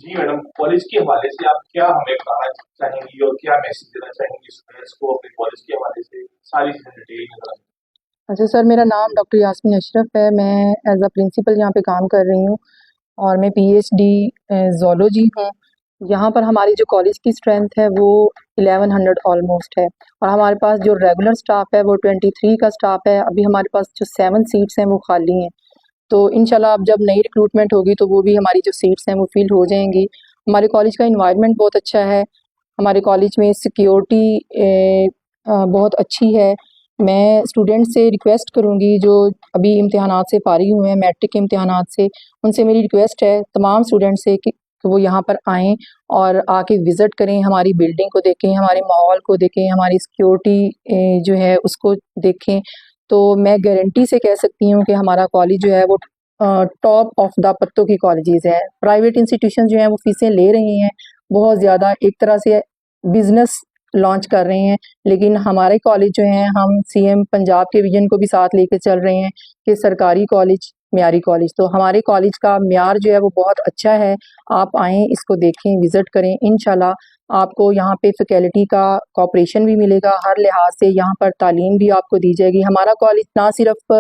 जी madam, college के हवाले से आप क्या हमें बताना चाहेंगी और क्या मैसेज देना चाहेंगी स्टूडेंट्स को अपने कॉलेज के हवाले से, सारी चीजें डिटेल में जरा। अच्छा सर, मेरा नाम डॉक्टर यास्मीन अशरफ है। मैं एज अ प्रिंसिपल यहाँ पे काम कर रही हूँ और मैं पीएचडी ज़ूलॉजी हूँ। यहाँ पर हमारी जो कॉलेज की स्ट्रेंथ है वो 1100 ऑलमोस्ट है, और हमारे पास जो रेगुलर स्टाफ है वो 23 का स्टाफ है। अभी हमारे पास जो 7 सीट्स हैं वो खाली हैं, तो इंशाल्लाह अब जब नई रिक्रूटमेंट होगी तो वो भी हमारी जो सीट्स हैं वो फिल हो जाएंगी। हमारे कॉलेज का इन्वायरमेंट बहुत अच्छा है, हमारे कॉलेज में सिक्योरिटी बहुत अच्छी है। मैं स्टूडेंट से रिक्वेस्ट करूँगी जो अभी इम्तिहानात से फारिग हुए हैं, मैट्रिक के इम्तिहानात से, उनसे मेरी रिक्वेस्ट है तमाम स्टूडेंट से कि वो यहाँ पर आएँ और आके विज़िट करें, हमारी बिल्डिंग को देखें, हमारे माहौल को देखें, हमारी सिक्योरिटी जो है उसको देखें। तो मैं गारंटी से कह सकती हूँ कि हमारा कॉलेज जो है वो टॉप ऑफ द पत्तों की कॉलेजेस हैं। प्राइवेट इंस्टीट्यूशन जो हैं वो फीसें ले रही हैं बहुत ज़्यादा, एक तरह से बिजनेस लॉन्च कर रहे हैं, लेकिन हमारे कॉलेज जो हैं हम सीएम पंजाब के विजन को भी साथ लेके चल रहे हैं कि सरकारी कॉलेज म्यारी कॉलेज। तो हमारे कॉलेज का म्यार जो है वो बहुत अच्छा है। आप आएँ, इसको देखें, विज़िट करें। इंशाल्लाह आपको यहाँ पे फैकल्टी का कोऑपरेशन भी मिलेगा, हर लिहाज से यहाँ पर तालीम भी आपको दी जाएगी। हमारा कॉलेज ना सिर्फ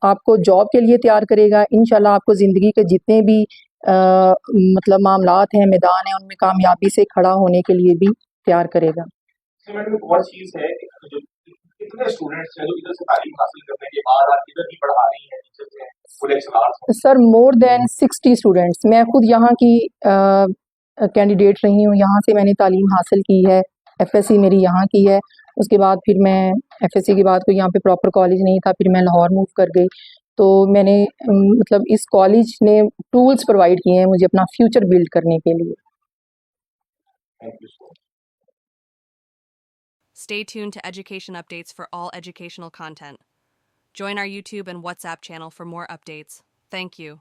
आपको जॉब के लिए तैयार करेगा, इंशाल्लाह आपको ज़िंदगी के जितने भी मतलब मामलात हैं, मैदान हैं, उनमें कामयाबी से खड़ा होने के लिए भी तैयार करेगा। इसमें मैडम एक और चीज है कि जो कितने स्टूडेंट्स हैं जो इधर से तालीम हासिल करने के बाद आप इधर भी पढ़ा रही हैं, टीचर्स हैं, वो लेक्चरार्स हैं? Sir more than 60 students. मैं खुद यहाँ की कैंडिडेट रही हूँ, यहाँ से मैंने तालीम हासिल की है, एफएससी मेरी यहाँ की है। उसके बाद फिर मैं एफएससी के बाद कोई यहाँ पे प्रॉपर कॉलेज नहीं था, फिर मैं लाहौर मूव कर गई। तो मैंने मतलब इस कॉलेज ने टूल्स प्रोवाइड किए हैं मुझे अपना फ्यूचर बिल्ड करने के लिए। Thank you so much. Stay tuned to education updates for all educational content. Join our YouTube and WhatsApp channel for more updates. Thank you.